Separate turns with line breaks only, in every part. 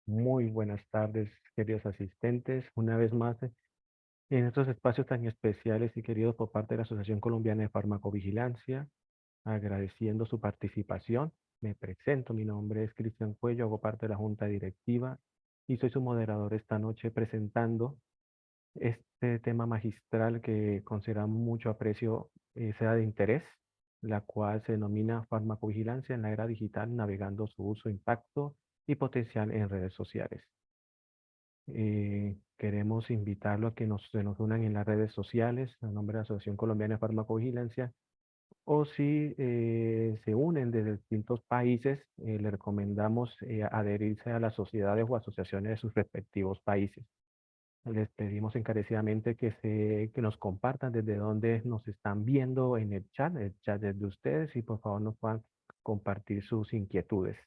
Muy buenas tardes, queridos asistentes. Una vez más, en estos espacios tan especiales y queridos por parte de la Asociación Colombiana de Farmacovigilancia, agradeciendo su participación. Me presento, mi nombre es Cristian Cuello, hago parte de la Junta Directiva y soy su moderador esta noche presentando este tema magistral que consideramos mucho aprecio, sea de interés, la cual se denomina farmacovigilancia en la era digital, navegando su uso, impacto y potencial en redes sociales. Queremos invitarlo a que se nos unan en las redes sociales a nombre de la Asociación Colombiana de Farmacovigilancia o si se unen desde distintos países, le recomendamos adherirse a las sociedades o asociaciones de sus respectivos países. Les pedimos encarecidamente que nos compartan desde dónde nos están viendo en el chat de ustedes y por favor nos puedan compartir sus inquietudes.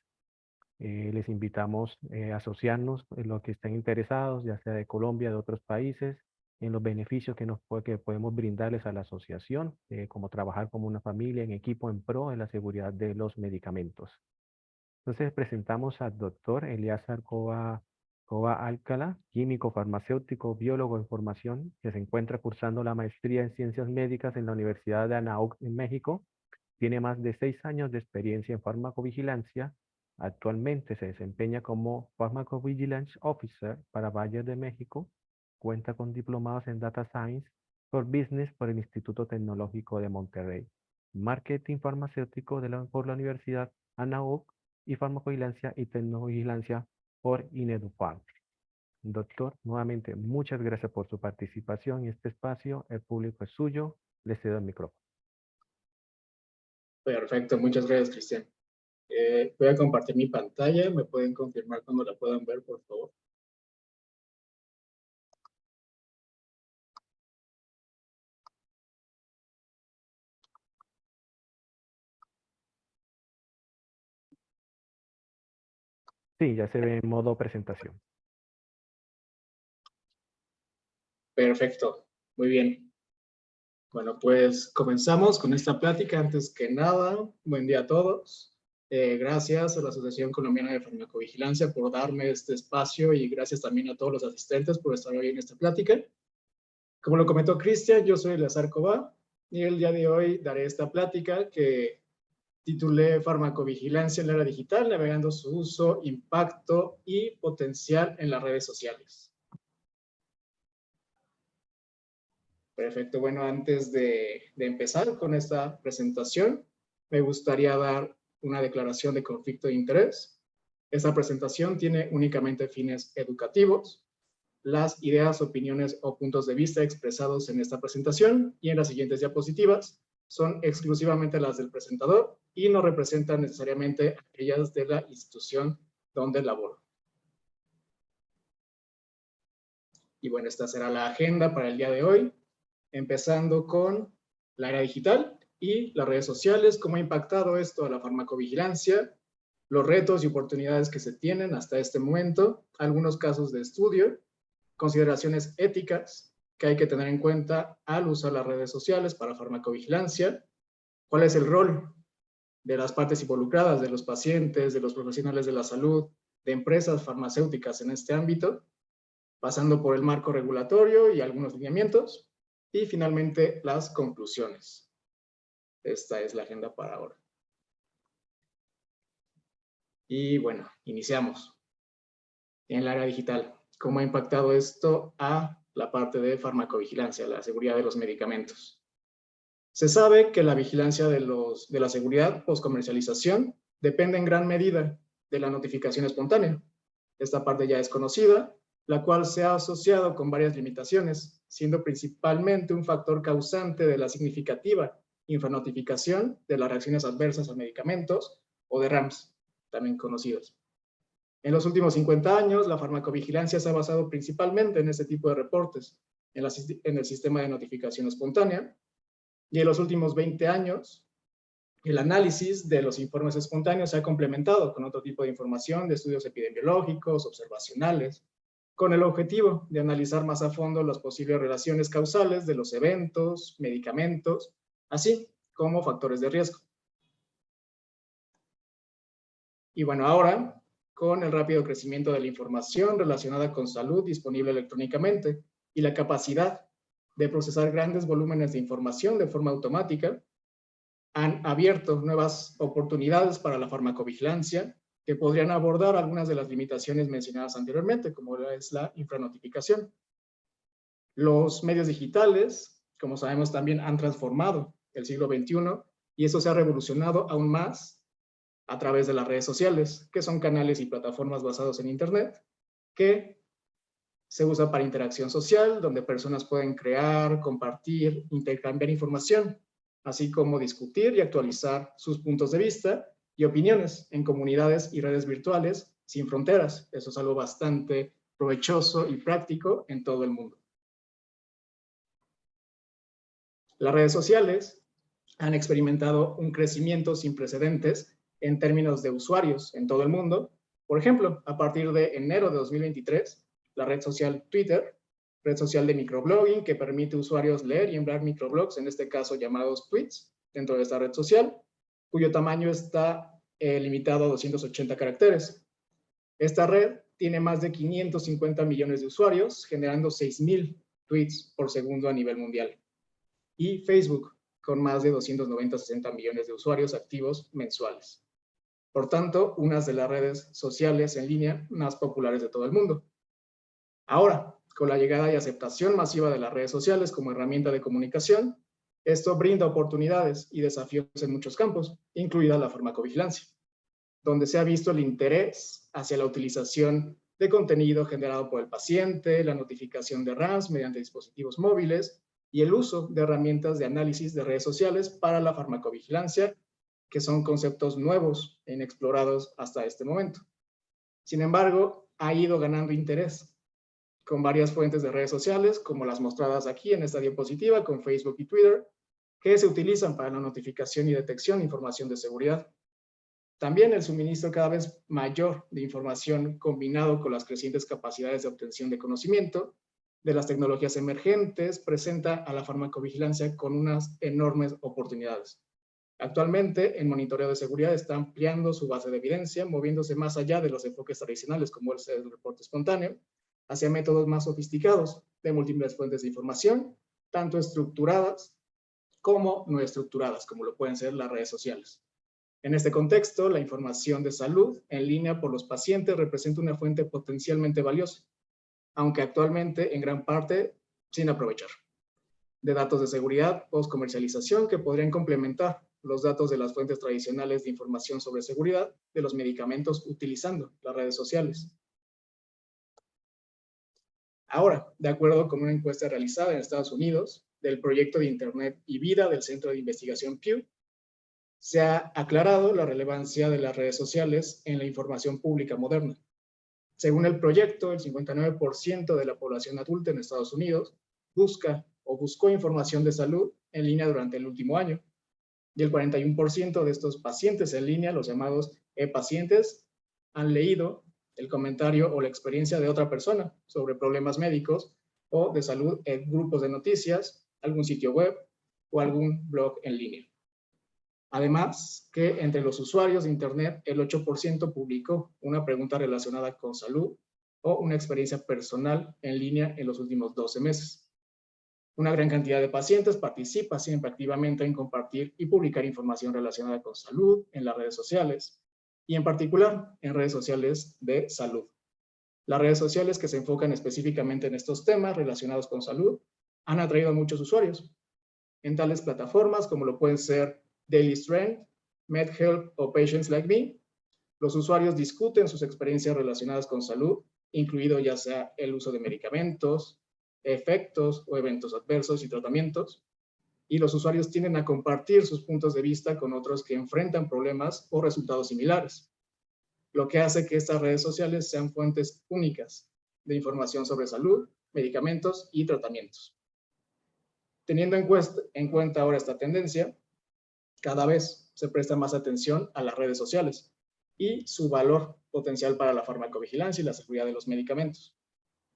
Les invitamos a asociarnos en lo que estén interesados, ya sea de Colombia, de otros países, en los beneficios que podemos brindarles a la asociación, como trabajar como una familia, en equipo, en pro de la seguridad de los medicamentos. Entonces presentamos al doctor Eliazar Cova Alcalá, químico, farmacéutico, biólogo en formación, que se encuentra cursando la maestría en ciencias médicas en la Universidad de Anáhuac en México. Tiene más de 6 años de experiencia en farmacovigilancia. Actualmente se desempeña como Pharmacovigilance Officer para Bayer de México. Cuenta con diplomados en Data Science for Business por el Instituto Tecnológico de Monterrey, Marketing Farmacéutico por la Universidad Anáhuac y Farmacovigilancia y Tecnovigilancia por INEDUFARM. Doctor, nuevamente muchas gracias por su participación en este espacio. El público es suyo. Le cedo el micrófono.
Perfecto, muchas gracias, Cristian. Voy a compartir mi pantalla. ¿Me pueden confirmar cuando la puedan ver, por favor?
Sí, ya se ve en modo presentación.
Perfecto, muy bien. Bueno, pues comenzamos con esta plática. Antes que nada, buen día a todos. Gracias a la Asociación Colombiana de Farmacovigilancia por darme este espacio y gracias también a todos los asistentes por estar hoy en esta plática. Como lo comentó Cristian, yo soy Eleazar Cova y el día de hoy daré esta plática que titulé Farmacovigilancia en la era digital, navegando su uso, impacto y potencial en las redes sociales. Perfecto, bueno, antes de empezar con esta presentación, me gustaría dar una declaración de conflicto de interés. Esta presentación tiene únicamente fines educativos. Las ideas, opiniones o puntos de vista expresados en esta presentación y en las siguientes diapositivas son exclusivamente las del presentador y no representan necesariamente aquellas de la institución donde laboro. Y bueno, esta será la agenda para el día de hoy, empezando con la era digital y las redes sociales, cómo ha impactado esto a la farmacovigilancia, los retos y oportunidades que se tienen hasta este momento, algunos casos de estudio, consideraciones éticas que hay que tener en cuenta al usar las redes sociales para farmacovigilancia, cuál es el rol de las partes involucradas, de los pacientes, de los profesionales de la salud, de empresas farmacéuticas en este ámbito, pasando por el marco regulatorio y algunos lineamientos, y finalmente las conclusiones. Esta es la agenda para ahora. Y bueno, iniciamos. En el área digital, ¿cómo ha impactado esto a la parte de farmacovigilancia, la seguridad de los medicamentos? Se sabe que la vigilancia de la seguridad post-comercialización depende en gran medida de la notificación espontánea. Esta parte ya es conocida, la cual se ha asociado con varias limitaciones, siendo principalmente un factor causante de la significativa infranotificación de las reacciones adversas a medicamentos o de RAMS, también conocidos. En los últimos 50 años, la farmacovigilancia se ha basado principalmente en este tipo de reportes, en el sistema de notificación espontánea, y en los últimos 20 años, el análisis de los informes espontáneos se ha complementado con otro tipo de información de estudios epidemiológicos, observacionales, con el objetivo de analizar más a fondo las posibles relaciones causales de los eventos, medicamentos, así como factores de riesgo. Y bueno, ahora, con el rápido crecimiento de la información relacionada con salud disponible electrónicamente y la capacidad de procesar grandes volúmenes de información de forma automática, han abierto nuevas oportunidades para la farmacovigilancia que podrían abordar algunas de las limitaciones mencionadas anteriormente, como es la infranotificación. Los medios digitales, como sabemos, también han transformado el siglo XXI y eso se ha revolucionado aún más a través de las redes sociales, que son canales y plataformas basados en Internet, que se usa para interacción social, donde personas pueden crear, compartir, intercambiar información, así como discutir y actualizar sus puntos de vista y opiniones en comunidades y redes virtuales sin fronteras. Eso es algo bastante provechoso y práctico en todo el mundo. Las redes sociales han experimentado un crecimiento sin precedentes en términos de usuarios en todo el mundo. Por ejemplo, a partir de enero de 2023, la red social Twitter, red social de microblogging que permite a usuarios leer y enviar microblogs, en este caso llamados tweets, dentro de esta red social, cuyo tamaño está limitado a 280 caracteres. Esta red tiene más de 550 millones de usuarios, generando 6,000 tweets por segundo a nivel mundial. Y Facebook, con más de 290-60 millones de usuarios activos mensuales. Por tanto, una de las redes sociales en línea más populares de todo el mundo. Ahora, con la llegada y aceptación masiva de las redes sociales como herramienta de comunicación, esto brinda oportunidades y desafíos en muchos campos, incluida la farmacovigilancia, donde se ha visto el interés hacia la utilización de contenido generado por el paciente, la notificación de RAMs mediante dispositivos móviles y el uso de herramientas de análisis de redes sociales para la farmacovigilancia, que son conceptos nuevos e inexplorados hasta este momento. Sin embargo, ha ido ganando interés con varias fuentes de redes sociales, como las mostradas aquí en esta diapositiva, con Facebook y Twitter, que se utilizan para la notificación y detección de información de seguridad. También el suministro cada vez mayor de información combinado con las crecientes capacidades de obtención de conocimiento de las tecnologías emergentes presenta a la farmacovigilancia con unas enormes oportunidades. Actualmente, el monitoreo de seguridad está ampliando su base de evidencia, moviéndose más allá de los enfoques tradicionales como el reporte espontáneo, hacia métodos más sofisticados de múltiples fuentes de información, tanto estructuradas como no estructuradas, como lo pueden ser las redes sociales. En este contexto, la información de salud en línea por los pacientes representa una fuente potencialmente valiosa, aunque actualmente en gran parte sin aprovechar, de datos de seguridad post-comercialización que podrían complementar los datos de las fuentes tradicionales de información sobre seguridad de los medicamentos utilizando las redes sociales. Ahora, de acuerdo con una encuesta realizada en Estados Unidos del proyecto de Internet y Vida del Centro de Investigación Pew, se ha aclarado la relevancia de las redes sociales en la información pública moderna. Según el proyecto, el 59% de la población adulta en Estados Unidos busca o buscó información de salud en línea durante el último año. Y el 41% de estos pacientes en línea, los llamados e-pacientes, han leído el comentario o la experiencia de otra persona sobre problemas médicos o de salud en grupos de noticias, algún sitio web o algún blog en línea. Además, que entre los usuarios de Internet, el 8% publicó una pregunta relacionada con salud o una experiencia personal en línea en los últimos 12 meses. Una gran cantidad de pacientes participa siempre activamente en compartir y publicar información relacionada con salud en las redes sociales y en particular en redes sociales de salud. Las redes sociales que se enfocan específicamente en estos temas relacionados con salud han atraído a muchos usuarios en tales plataformas como lo pueden ser Daily Strength, MedHelp o Patients Like Me. Los usuarios discuten sus experiencias relacionadas con salud, incluido ya sea el uso de medicamentos, efectos o eventos adversos y tratamientos, y los usuarios tienden a compartir sus puntos de vista con otros que enfrentan problemas o resultados similares, lo que hace que estas redes sociales sean fuentes únicas de información sobre salud, medicamentos y tratamientos. Teniendo en cuenta ahora esta tendencia, cada vez se presta más atención a las redes sociales y su valor potencial para la farmacovigilancia y la seguridad de los medicamentos.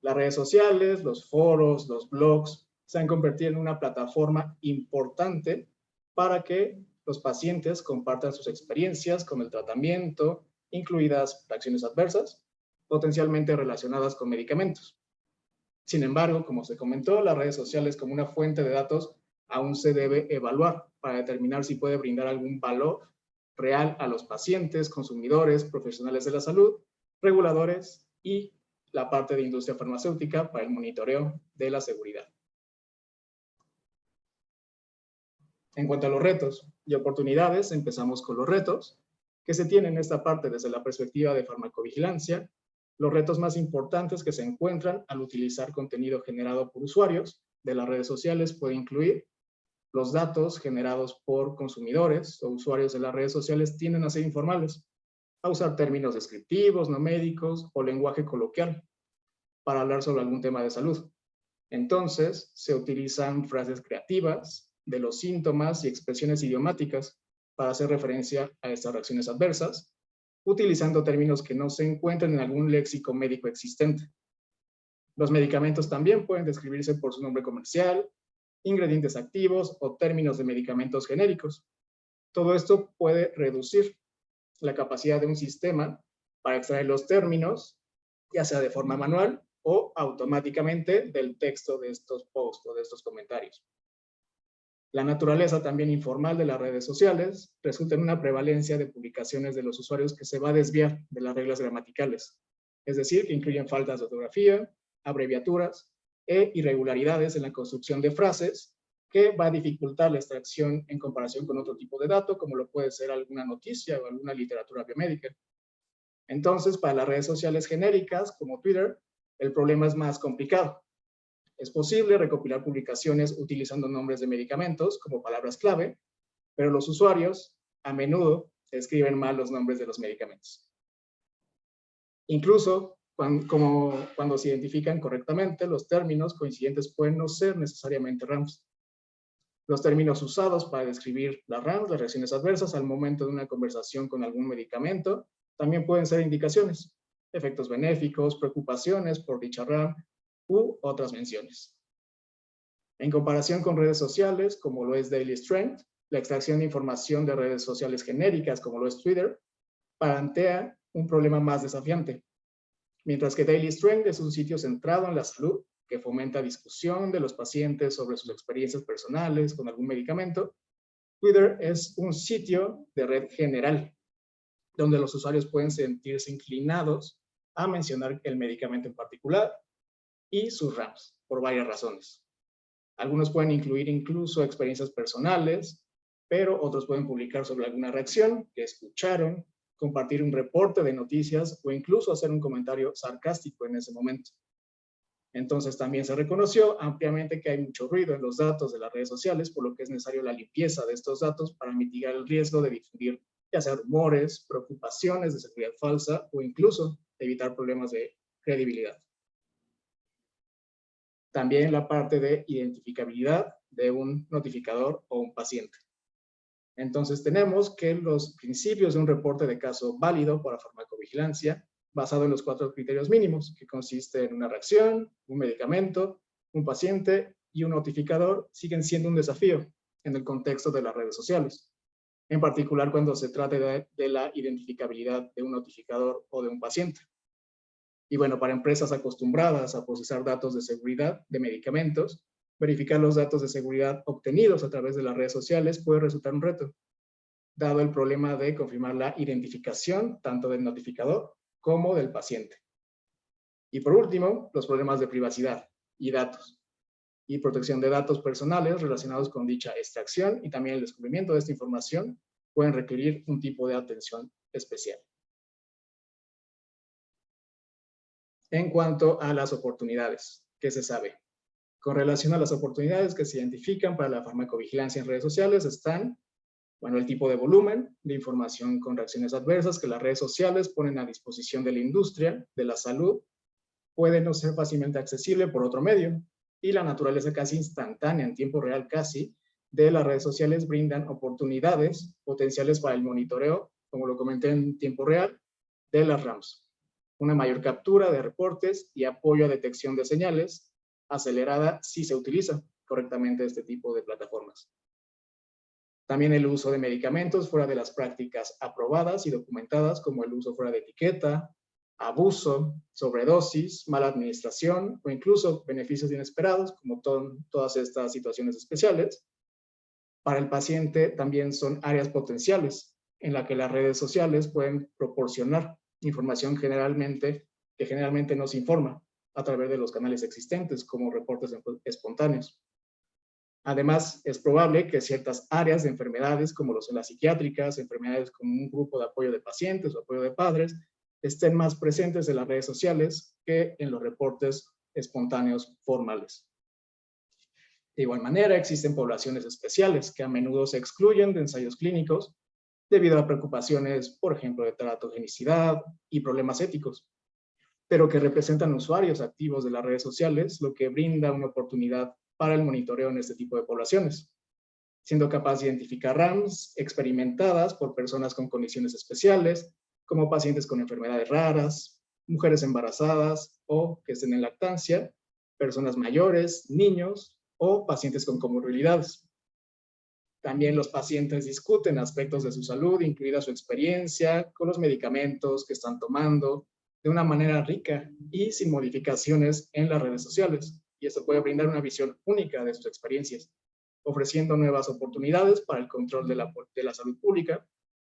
Las redes sociales, los foros, los blogs se han convertido en una plataforma importante para que los pacientes compartan sus experiencias con el tratamiento, incluidas reacciones adversas, potencialmente relacionadas con medicamentos. Sin embargo, como se comentó, las redes sociales como una fuente de datos aún se debe evaluar para determinar si puede brindar algún valor real a los pacientes, consumidores, profesionales de la salud, reguladores y la parte de industria farmacéutica para el monitoreo de la seguridad. En cuanto a los retos y oportunidades, empezamos con los retos que se tienen en esta parte desde la perspectiva de farmacovigilancia. Los retos más importantes que se encuentran al utilizar contenido generado por usuarios de las redes sociales puede incluir los datos generados por consumidores o usuarios de las redes sociales tienden a ser informales, a usar términos descriptivos, no médicos o lenguaje coloquial para hablar sobre algún tema de salud. Entonces, se utilizan frases creativas de los síntomas y expresiones idiomáticas para hacer referencia a estas reacciones adversas, utilizando términos que no se encuentran en algún léxico médico existente. Los medicamentos también pueden describirse por su nombre comercial, ingredientes activos o términos de medicamentos genéricos. Todo esto puede reducir la capacidad de un sistema para extraer los términos, ya sea de forma manual o automáticamente del texto de estos posts o de estos comentarios. La naturaleza también informal de las redes sociales resulta en una prevalencia de publicaciones de los usuarios que se va a desviar de las reglas gramaticales, es decir, que incluyen faltas de ortografía, abreviaturas e irregularidades en la construcción de frases que va a dificultar la extracción en comparación con otro tipo de dato, como lo puede ser alguna noticia o alguna literatura biomédica. Entonces, para las redes sociales genéricas, como Twitter, el problema es más complicado. Es posible recopilar publicaciones utilizando nombres de medicamentos como palabras clave, pero los usuarios a menudo escriben mal los nombres de los medicamentos. Incluso cuando se identifican correctamente, los términos coincidentes pueden no ser necesariamente RAMs. Los términos usados para describir las RAMs, las reacciones adversas, al momento de una conversación con algún medicamento, también pueden ser indicaciones, efectos benéficos, preocupaciones por dicha RAM u otras menciones. En comparación con redes sociales, como lo es Daily Strength, la extracción de información de redes sociales genéricas, como lo es Twitter, plantea un problema más desafiante. Mientras que Daily Strength es un sitio centrado en la salud, que fomenta discusión de los pacientes sobre sus experiencias personales con algún medicamento, Twitter es un sitio de red general, donde los usuarios pueden sentirse inclinados a mencionar el medicamento en particular y sus RAMs, por varias razones. Algunos pueden incluir incluso experiencias personales, pero otros pueden publicar sobre alguna reacción que escucharon, compartir un reporte de noticias o incluso hacer un comentario sarcástico en ese momento. Entonces también se reconoció ampliamente que hay mucho ruido en los datos de las redes sociales, por lo que es necesario la limpieza de estos datos para mitigar el riesgo de difundir ya sea rumores, preocupaciones de seguridad falsa o incluso evitar problemas de credibilidad. También la parte de identificabilidad de un notificador o un paciente. Entonces tenemos que los principios de un reporte de caso válido para farmacovigilancia basado en los 4 criterios mínimos, que consiste en una reacción, un medicamento, un paciente y un notificador, siguen siendo un desafío en el contexto de las redes sociales, en particular cuando se trate de la identificabilidad de un notificador o de un paciente. Y bueno, para empresas acostumbradas a procesar datos de seguridad de medicamentos, verificar los datos de seguridad obtenidos a través de las redes sociales puede resultar un reto, dado el problema de confirmar la identificación tanto del notificador como del paciente. Y por último, los problemas de privacidad y datos y protección de datos personales relacionados con dicha extracción y también el descubrimiento de esta información pueden requerir un tipo de atención especial. En cuanto a las oportunidades, ¿qué se sabe? Con relación a las oportunidades que se identifican para la farmacovigilancia en redes sociales están, bueno, el tipo de volumen de información con reacciones adversas que las redes sociales ponen a disposición de la industria, de la salud, puede no ser fácilmente accesible por otro medio, y la naturaleza casi instantánea, en tiempo real casi, de las redes sociales brindan oportunidades potenciales para el monitoreo, como lo comenté en tiempo real, de las RAMs. Una mayor captura de reportes y apoyo a detección de señales, acelerada si se utiliza correctamente este tipo de plataformas. También el uso de medicamentos fuera de las prácticas aprobadas y documentadas, como el uso fuera de etiqueta, abuso, sobredosis, mala administración o incluso beneficios inesperados, como todas estas situaciones especiales. Para el paciente también son áreas potenciales en las que las redes sociales pueden proporcionar información que generalmente no se informa a través de los canales existentes, como reportes espontáneos. Además, es probable que ciertas áreas de enfermedades, como las psiquiátricas, enfermedades como un grupo de apoyo de pacientes o apoyo de padres, estén más presentes en las redes sociales que en los reportes espontáneos formales. De igual manera, existen poblaciones especiales que a menudo se excluyen de ensayos clínicos debido a preocupaciones, por ejemplo, de teratogenicidad y problemas éticos, pero que representan usuarios activos de las redes sociales, lo que brinda una oportunidad para el monitoreo en este tipo de poblaciones, siendo capaz de identificar RAMs experimentadas por personas con condiciones especiales, como pacientes con enfermedades raras, mujeres embarazadas o que estén en lactancia, personas mayores, niños o pacientes con comorbilidades. También los pacientes discuten aspectos de su salud, incluida su experiencia con los medicamentos que están tomando, de una manera rica y sin modificaciones en las redes sociales. Y esto puede brindar una visión única de sus experiencias, ofreciendo nuevas oportunidades para el control de la salud pública,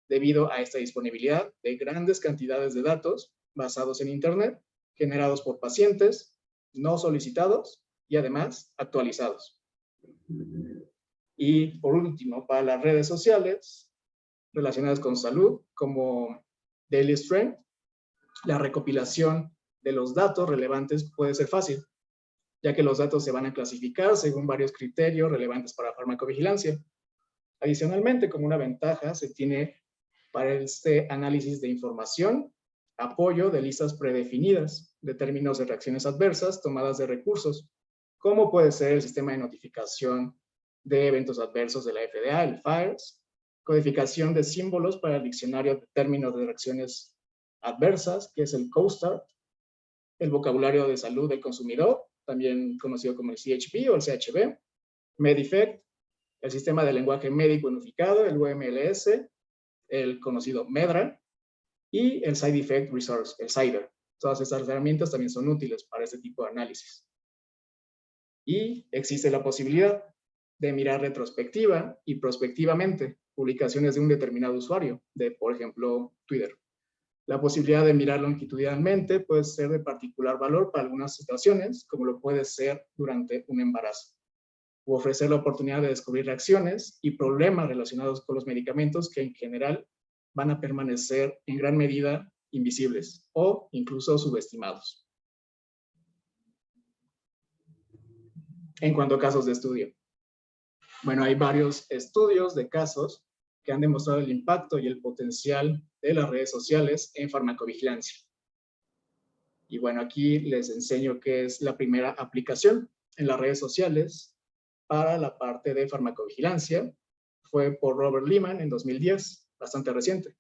debido a esta disponibilidad de grandes cantidades de datos basados en Internet, generados por pacientes, no solicitados y además actualizados. Y por último, para las redes sociales relacionadas con salud, como Daily Strength, la recopilación de los datos relevantes puede ser fácil, ya que los datos se van a clasificar según varios criterios relevantes para farmacovigilancia. Adicionalmente, como una ventaja, se tiene para este análisis de información apoyo de listas predefinidas de términos de reacciones adversas tomadas de recursos, como puede ser el sistema de notificación de eventos adversos de la FDA, el FAERS, codificación de símbolos para el diccionario de términos de reacciones adversas, que es el COSTAR, el vocabulario de salud del consumidor, también conocido como el CHP o el CHB, MEDIFECT, el sistema de lenguaje médico unificado, el UMLS, el conocido MEDRA, y el Side Effect Resource, el CIDR. Todas estas herramientas también son útiles para este tipo de análisis. Y existe la posibilidad de mirar retrospectiva y prospectivamente publicaciones de un determinado usuario, de, por ejemplo, Twitter. La posibilidad de mirar longitudinalmente puede ser de particular valor para algunas situaciones, como lo puede ser durante un embarazo, u ofrecer la oportunidad de descubrir reacciones y problemas relacionados con los medicamentos que en general van a permanecer en gran medida invisibles o incluso subestimados. En cuanto a casos de estudio. Bueno, hay varios estudios de casos que han demostrado el impacto y el potencial de las redes sociales en farmacovigilancia. Y bueno, aquí les enseño qué es la primera aplicación en las redes sociales para la parte de farmacovigilancia. Fue por Robert Lehman en 2010, bastante reciente.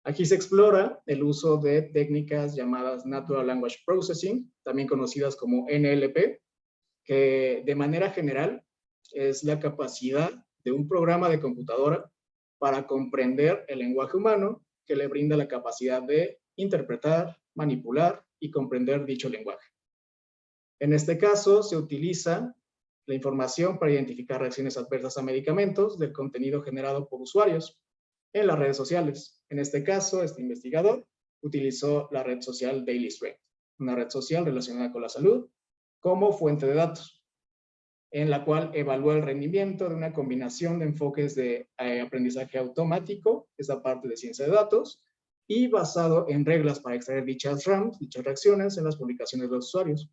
Aquí se explora el uso de técnicas llamadas Natural Language Processing, también conocidas como NLP, que de manera general es la capacidad de un programa de computadora para comprender el lenguaje humano, que le brinda la capacidad de interpretar, manipular y comprender dicho lenguaje. En este caso, se utiliza la información para identificar reacciones adversas a medicamentos del contenido generado por usuarios en las redes sociales. En este caso, este investigador utilizó la red social Daily Strength, una red social relacionada con la salud, como fuente de datos, en la cual evaluó el rendimiento de una combinación de enfoques de aprendizaje automático, esa parte de ciencia de datos, y basado en reglas para extraer dichas RAMs, dichas reacciones en las publicaciones de los usuarios.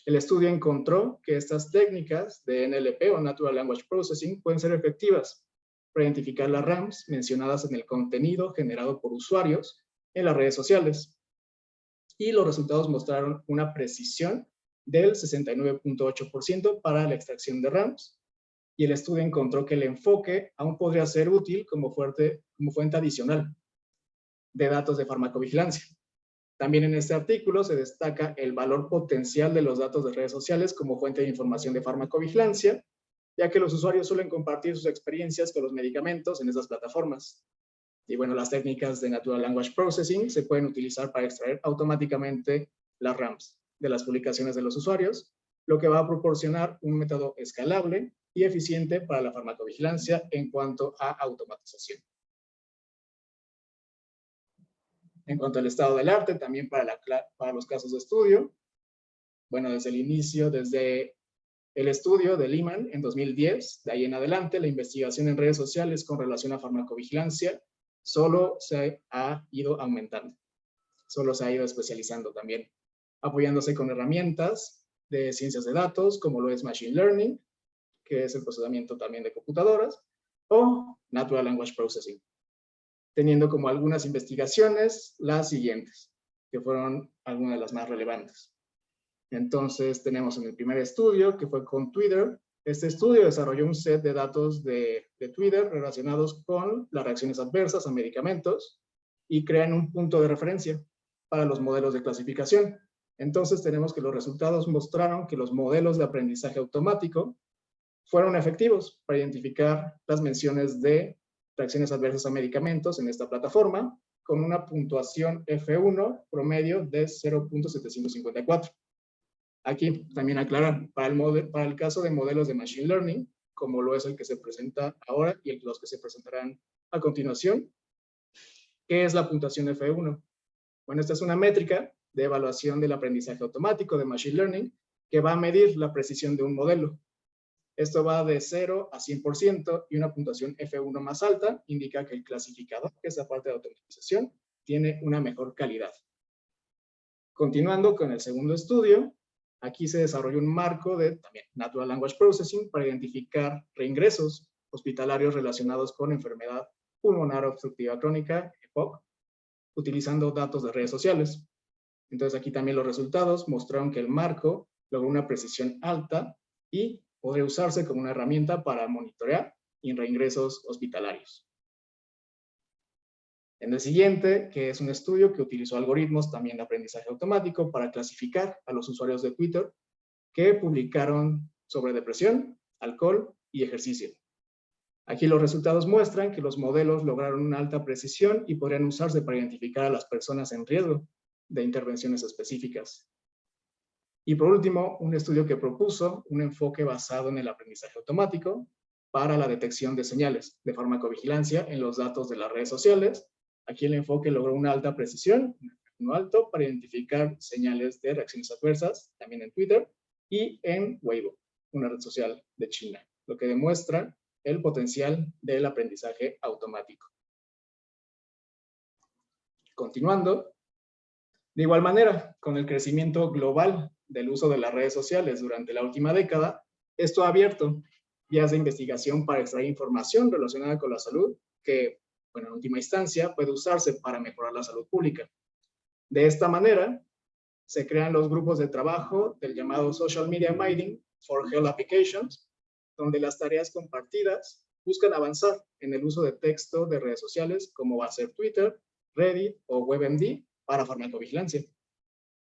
El estudio encontró que estas técnicas de NLP o Natural Language Processing pueden ser efectivas para identificar las RAMs mencionadas en el contenido generado por usuarios en las redes sociales. Y los resultados mostraron una precisión del 69.8% para la extracción de RAMs, y el estudio encontró que el enfoque aún podría ser útil como fuente adicional de datos de farmacovigilancia. También en este artículo se destaca el valor potencial de los datos de redes sociales como fuente de información de farmacovigilancia, ya que los usuarios suelen compartir sus experiencias con los medicamentos en esas plataformas. Y bueno, las técnicas de Natural Language Processing se pueden utilizar para extraer automáticamente las RAMs de las publicaciones de los usuarios, lo que va a proporcionar un método escalable y eficiente para la farmacovigilancia en cuanto a automatización. En cuanto al estado del arte, también para los casos de estudio, bueno, desde el inicio, desde el estudio de Lehman en 2010, de ahí en adelante, la investigación en redes sociales con relación a farmacovigilancia solo se ha ido aumentando, solo se ha ido especializando también, apoyándose con herramientas de ciencias de datos, como lo es Machine Learning, que es el procesamiento también de computadoras, o Natural Language Processing, teniendo como algunas investigaciones las siguientes, que fueron algunas de las más relevantes. Entonces tenemos en el primer estudio, que fue con Twitter. Este estudio desarrolló un set de datos de Twitter relacionados con las reacciones adversas a medicamentos y crean un punto de referencia para los modelos de clasificación. Entonces tenemos que los resultados mostraron que los modelos de aprendizaje automático fueron efectivos para identificar las menciones de reacciones adversas a medicamentos en esta plataforma con una puntuación F1 promedio de 0.754. Aquí también aclarar, para el caso de modelos de Machine Learning, como lo es el que se presenta ahora y los que se presentarán a continuación, ¿qué es la puntuación F1? Bueno, esta es una métrica de evaluación del aprendizaje automático de Machine Learning que va a medir la precisión de un modelo. Esto va de 0 a 100% y una puntuación F1 más alta indica que el clasificador, que es la parte de automatización, tiene una mejor calidad. Continuando con el segundo estudio, aquí se desarrolló un marco de también Natural Language Processing para identificar reingresos hospitalarios relacionados con enfermedad pulmonar obstructiva crónica, EPOC, utilizando datos de redes sociales. Entonces aquí también los resultados mostraron que el marco logró una precisión alta y podría usarse como una herramienta para monitorear y reingresos hospitalarios. En el siguiente, que es un estudio que utilizó algoritmos también de aprendizaje automático para clasificar a los usuarios de Twitter que publicaron sobre depresión, alcohol y ejercicio. Aquí los resultados muestran que los modelos lograron una alta precisión y podrían usarse para identificar a las personas en riesgo de intervenciones específicas. Y por último, un estudio que propuso un enfoque basado en el aprendizaje automático para la detección de señales de farmacovigilancia en los datos de las redes sociales. Aquí el enfoque logró una alta precisión, un alto, para identificar señales de reacciones adversas, también en Twitter, y en Weibo, una red social de China, lo que demuestra el potencial del aprendizaje automático. Continuando, de igual manera, con el crecimiento global del uso de las redes sociales durante la última década, esto ha abierto vías de investigación para extraer información relacionada con la salud que, bueno, en última instancia, puede usarse para mejorar la salud pública. De esta manera, se crean los grupos de trabajo del llamado Social Media Mining for Health Applications, donde las tareas compartidas buscan avanzar en el uso de texto de redes sociales como va a ser Twitter, Reddit o WebMD para farmacovigilancia.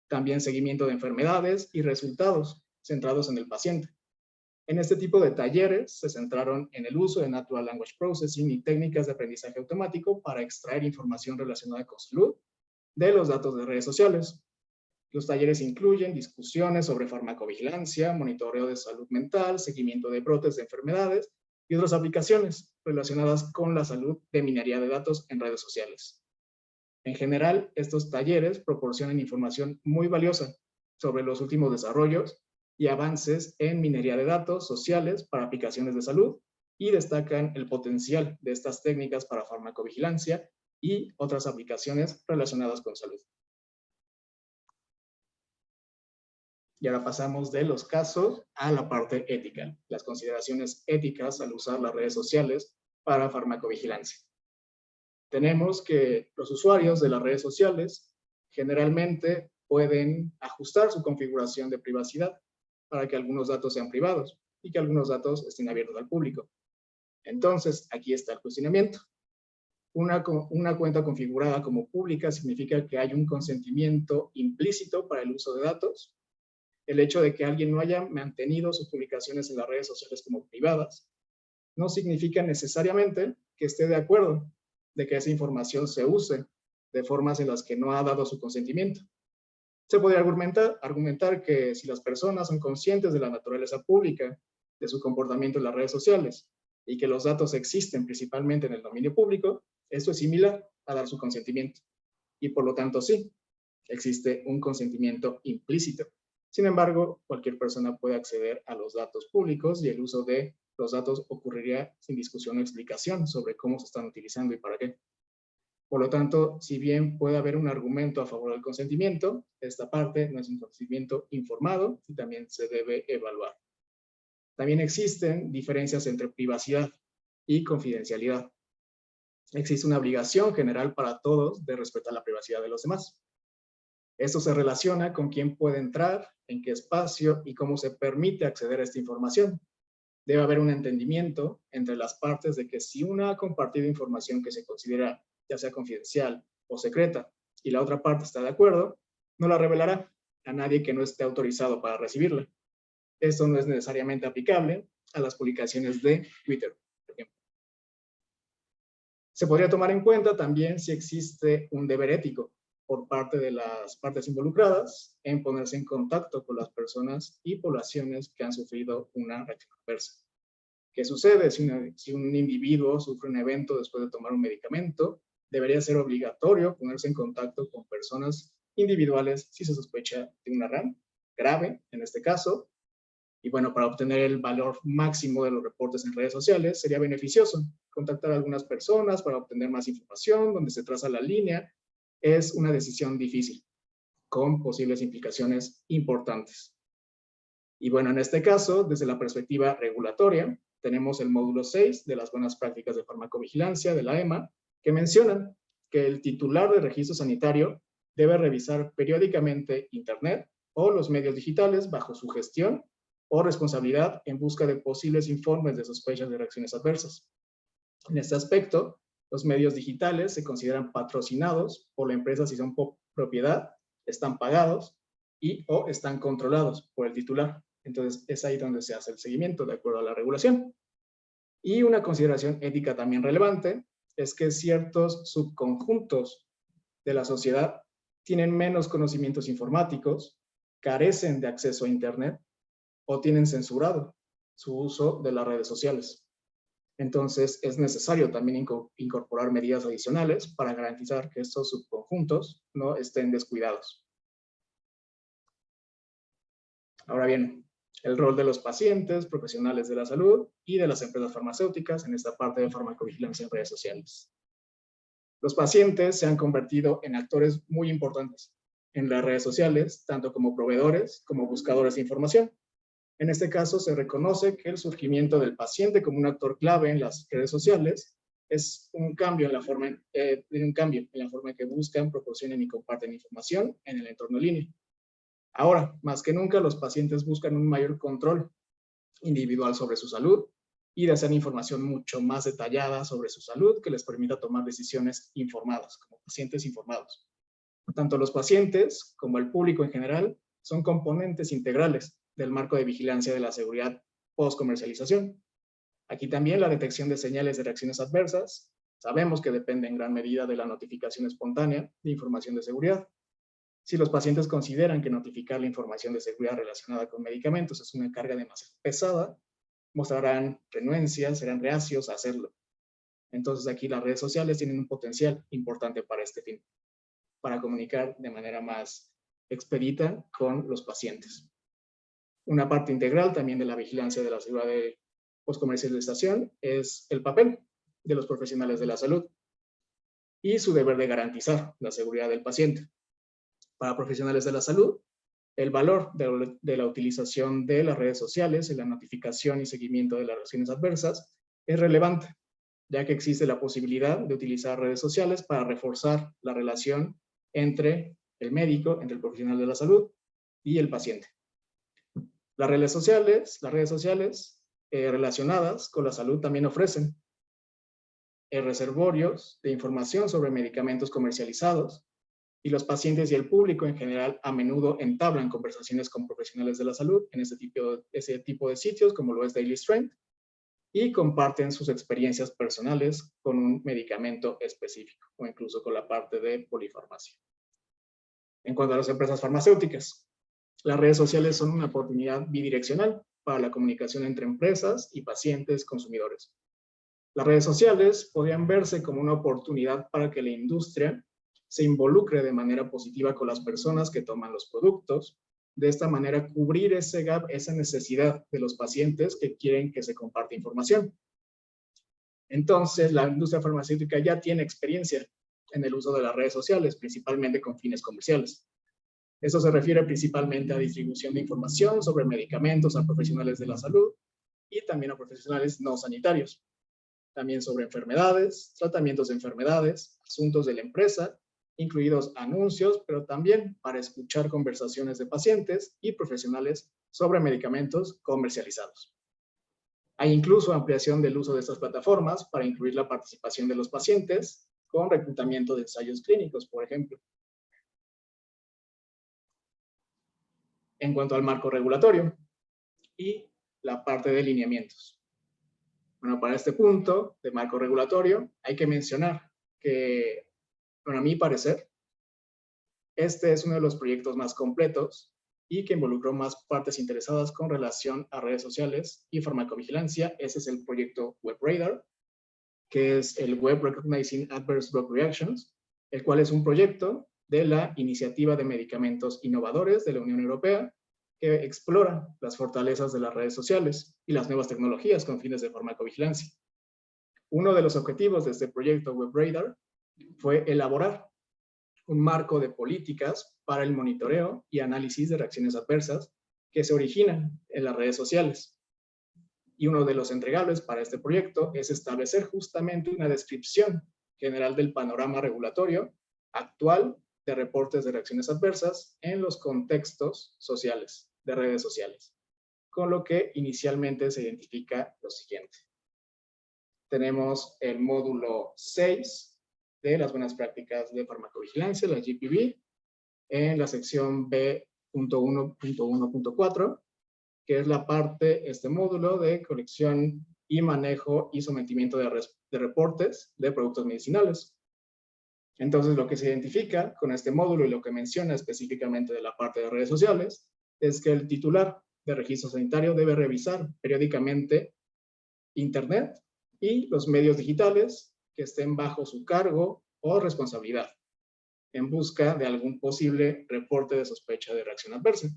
También seguimiento de enfermedades y resultados centrados en el paciente. En este tipo de talleres se centraron en el uso de Natural Language Processing y técnicas de aprendizaje automático para extraer información relacionada con salud de los datos de redes sociales. Los talleres incluyen discusiones sobre farmacovigilancia, monitoreo de salud mental, seguimiento de brotes de enfermedades y otras aplicaciones relacionadas con la salud de minería de datos en redes sociales. En general, estos talleres proporcionan información muy valiosa sobre los últimos desarrollos y avances en minería de datos sociales para aplicaciones de salud y destacan el potencial de estas técnicas para farmacovigilancia y otras aplicaciones relacionadas con salud. Y ahora pasamos de los casos a la parte ética, las consideraciones éticas al usar las redes sociales para farmacovigilancia. Tenemos que los usuarios de las redes sociales generalmente pueden ajustar su configuración de privacidad para que algunos datos sean privados y que algunos datos estén abiertos al público. Entonces, aquí está el cuestionamiento. Una cuenta configurada como pública significa que hay un consentimiento implícito para el uso de datos. el hecho de que alguien no haya mantenido sus publicaciones en las redes sociales como privadas no significa necesariamente que esté de acuerdo de que esa información se use de formas en las que no ha dado su consentimiento. Se podría argumentar que si las personas son conscientes de la naturaleza pública de su comportamiento en las redes sociales y que los datos existen principalmente en el dominio público, esto es similar a dar su consentimiento. Y por lo tanto, sí, existe un consentimiento implícito. Sin embargo, cualquier persona puede acceder a los datos públicos y el uso de los datos ocurriría sin discusión o explicación sobre cómo se están utilizando y para qué. Por lo tanto, si bien puede haber un argumento a favor del consentimiento, esta parte no es un consentimiento informado y también se debe evaluar. También existen diferencias entre privacidad y confidencialidad. Existe una obligación general para todos de respetar la privacidad de los demás. Esto se relaciona con quién puede entrar, en qué espacio y cómo se permite acceder a esta información. Debe haber un entendimiento entre las partes de que si una ha compartido información que se considera ya sea confidencial o secreta y la otra parte está de acuerdo, no la revelará a nadie que no esté autorizado para recibirla. Esto no es necesariamente aplicable a las publicaciones de Twitter, por ejemplo. Se podría tomar en cuenta también si existe un deber ético por parte de las partes involucradas en ponerse en contacto con las personas y poblaciones que han sufrido una reacción adversa. ¿Qué sucede si un individuo sufre un evento después de tomar un medicamento? Debería ser obligatorio ponerse en contacto con personas individuales si se sospecha de una RAM grave, en este caso. Y bueno, para obtener el valor máximo de los reportes en redes sociales, sería beneficioso contactar a algunas personas para obtener más información, donde se traza la línea. Es una decisión difícil, con posibles implicaciones importantes. Y bueno, en este caso, desde la perspectiva regulatoria, tenemos el módulo 6 de las buenas prácticas de farmacovigilancia de la EMA, que mencionan que el titular del registro sanitario debe revisar periódicamente Internet o los medios digitales bajo su gestión o responsabilidad en busca de posibles informes de sospechas de reacciones adversas. En este aspecto, los medios digitales se consideran patrocinados por la empresa si son propiedad, están pagados y o están controlados por el titular. Entonces, es ahí donde se hace el seguimiento de acuerdo a la regulación. Y una consideración ética también relevante es que ciertos subconjuntos de la sociedad tienen menos conocimientos informáticos, carecen de acceso a Internet o tienen censurado su uso de las redes sociales. Entonces, es necesario también incorporar medidas adicionales para garantizar que estos subconjuntos no estén descuidados. Ahora bien, el rol de los pacientes, profesionales de la salud y de las empresas farmacéuticas en esta parte de farmacovigilancia en redes sociales. Los pacientes se han convertido en actores muy importantes en las redes sociales, tanto como proveedores como buscadores de información. En este caso, se reconoce que el surgimiento del paciente como un actor clave en las redes sociales es un cambio en la forma en que buscan, proporcionan y comparten información en el entorno en línea. Ahora, más que nunca, los pacientes buscan un mayor control individual sobre su salud y desean información mucho más detallada sobre su salud que les permita tomar decisiones informadas, como pacientes informados. Tanto los pacientes como el público en general son componentes integrales del marco de vigilancia de la seguridad post-comercialización. Aquí también la detección de señales de reacciones adversas. Sabemos que depende en gran medida de la notificación espontánea de información de seguridad. Si los pacientes consideran que notificar la información de seguridad relacionada con medicamentos es una carga demasiado pesada, mostrarán renuencia, serán reacios a hacerlo. Entonces aquí las redes sociales tienen un potencial importante para este fin, para comunicar de manera más expedita con los pacientes. Una parte integral también de la vigilancia de la seguridad de postcomercialización es el papel de los profesionales de la salud y su deber de garantizar la seguridad del paciente. Para profesionales de la salud, el valor de la utilización de las redes sociales en la notificación y seguimiento de las reacciones adversas es relevante, ya que existe la posibilidad de utilizar redes sociales para reforzar la relación entre el médico, entre el profesional de la salud y el paciente. Las redes sociales relacionadas con la salud también ofrecen reservorios de información sobre medicamentos comercializados y los pacientes y el público en general a menudo entablan conversaciones con profesionales de la salud en ese tipo de sitios, como lo es Daily Strength, y comparten sus experiencias personales con un medicamento específico o incluso con la parte de polifarmacia. En cuanto a las empresas farmacéuticas, las redes sociales son una oportunidad bidireccional para la comunicación entre empresas y pacientes consumidores. Las redes sociales podrían verse como una oportunidad para que la industria se involucre de manera positiva con las personas que toman los productos, de esta manera cubrir ese gap, esa necesidad de los pacientes que quieren que se comparte información. Entonces, la industria farmacéutica ya tiene experiencia en el uso de las redes sociales, principalmente con fines comerciales. Esto se refiere principalmente a distribución de información sobre medicamentos a profesionales de la salud y también a profesionales no sanitarios. También sobre enfermedades, tratamientos de enfermedades, asuntos de la empresa, incluidos anuncios, pero también para escuchar conversaciones de pacientes y profesionales sobre medicamentos comercializados. Hay incluso ampliación del uso de estas plataformas para incluir la participación de los pacientes con reclutamiento de ensayos clínicos, por ejemplo. En cuanto al marco regulatorio y la parte de lineamientos. Bueno, para este punto de marco regulatorio hay que mencionar que, bueno, a mi parecer, este es uno de los proyectos más completos y que involucró más partes interesadas con relación a redes sociales y farmacovigilancia. Ese es el proyecto WebRadar, que es el Web Recognizing Adverse Drug Reactions, el cual es un proyecto de la Iniciativa de Medicamentos Innovadores de la Unión Europea, que explora las fortalezas de las redes sociales y las nuevas tecnologías con fines de farmacovigilancia. Uno de los objetivos de este proyecto WebRadar fue elaborar un marco de políticas para el monitoreo y análisis de reacciones adversas que se originan en las redes sociales. Y uno de los entregables para este proyecto es establecer justamente una descripción general del panorama regulatorio actual de reportes de reacciones adversas en los contextos sociales, de redes sociales, con lo que inicialmente se identifica lo siguiente. Tenemos el módulo 6 de las buenas prácticas de farmacovigilancia, la GPV, en la sección B.1.1.4, que es la parte, este módulo de colección y manejo y sometimiento de reportes de productos medicinales. Entonces, lo que se identifica con este módulo y lo que menciona específicamente de la parte de redes sociales es que el titular de registro sanitario debe revisar periódicamente Internet y los medios digitales que estén bajo su cargo o responsabilidad en busca de algún posible reporte de sospecha de reacción adversa.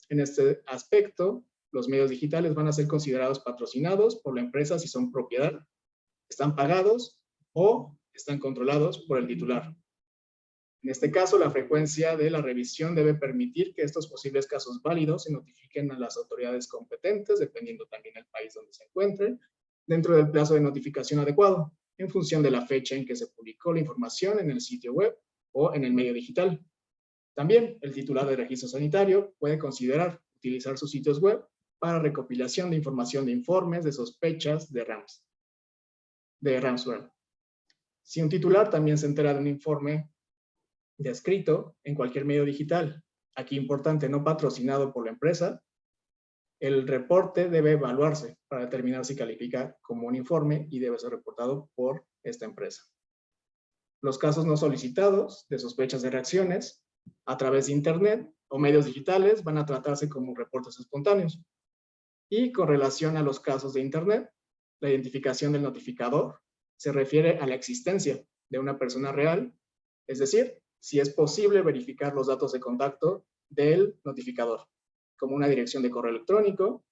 En este aspecto, los medios digitales van a ser considerados patrocinados por la empresa si son propiedad, están pagados o están controlados por el titular. En este caso, la frecuencia de la revisión debe permitir que estos posibles casos válidos se notifiquen a las autoridades competentes, dependiendo también del país donde se encuentren, dentro del plazo de notificación adecuado, en función de la fecha en que se publicó la información en el sitio web o en el medio digital. También, el titular de registro sanitario puede considerar utilizar sus sitios web para recopilación de información de informes de sospechas de ransomware. Si un titular también se entera de un informe descrito en cualquier medio digital, aquí importante, no patrocinado por la empresa, el reporte debe evaluarse para determinar si califica como un informe y debe ser reportado por esta empresa. Los casos no solicitados de sospechas de reacciones a través de Internet o medios digitales van a tratarse como reportes espontáneos. Y con relación a los casos de Internet, la identificación del notificador se refiere a la existencia de una persona real, es decir, si es posible verificar los datos de contacto del notificador, como una dirección de correo electrónico.